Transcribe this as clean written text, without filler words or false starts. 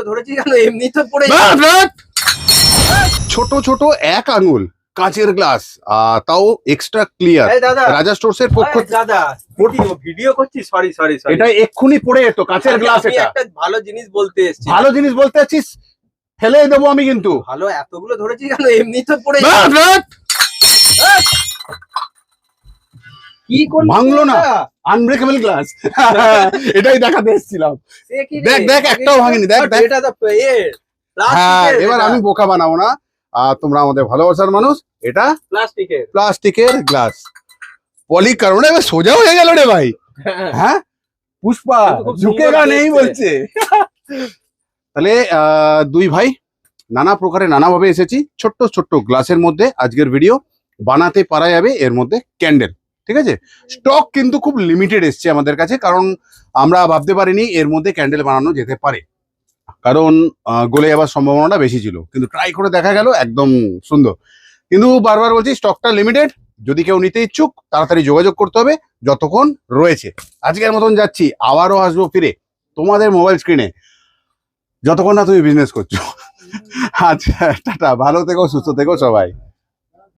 এতগুলো ধরেছি কেন? এমনি তো পড়ে ছোট ছোট 1 আঙুল কাঁচের গ্লাস, তাও এক্সট্রা ক্লিয়ার। এই দাদা, রাজা স্টোরস এর পক্ষ এই দাদা, ভিডিও করছি, সরি সরি সরি। এটা এক্ষুনি পড়ে যেত, কাঁচের গ্লাস। আমি এটা একটা ভালো জিনিস বলতে এসেছি। ভালো জিনিস বলতে আছিস, ফেলে দেবো আমি কিন্তু। ভালো এতগুলো ধরেছি কেন? এমনি তো পড়ে কি করলি? ভাঙলো না, আনব্রেকেবল গ্লাস। এটাই দেখাতে এসেছিলাম। দেখ দেখ, একটাও ভাঙেনি, দেখ দেখ। এটা তো হ্যাঁ, এবার আমি বোকা বানাবো না, তোমরা আমাদের ভালোবাসার মানুষ। এটা প্লাস্টিকের গ্লাস, পলি কারণে এবার সোজা হয়ে গেল রে ভাই। হ্যাঁ, পুষ্পা ঝুঁকেগা নেই বলছে। তাহলে দুই ভাই নানা প্রকারে নানাভাবে এসেছি। ছোট্ট ছোট্ট গ্লাসের মধ্যে আজকের ভিডিও বানাতে পারা যাবে এর মধ্যে ক্যান্ডেল। ঠিক আছে, স্টক কিন্তু খুব লিমিটেড এসছে আমাদের কাছে, কারণ আমরা ভাবতে পারিনি এর মধ্যে ক্যান্ডেল বানানো যেতে পারে, কারণ গলে যাওয়ার সম্ভাবনাটা বেশি ছিল। কিন্তু ট্রাই করে দেখা গেল একদম সুন্দর। কিন্তু বারবার বলছি, স্টকটা লিমিটেড। যদি কেউ নিতে ইচ্ছুক তাড়াতাড়ি যোগাযোগ করতে হবে যতক্ষণ রয়েছে। আজকের মতন যাচ্ছি, আবারও আসবো ফিরে তোমাদের মোবাইল স্ক্রিনে, যতক্ষণ না তুমি বিজনেস করছো। আচ্ছা, টাটা, ভালো থেকো, সুস্থ থেকো সবাই।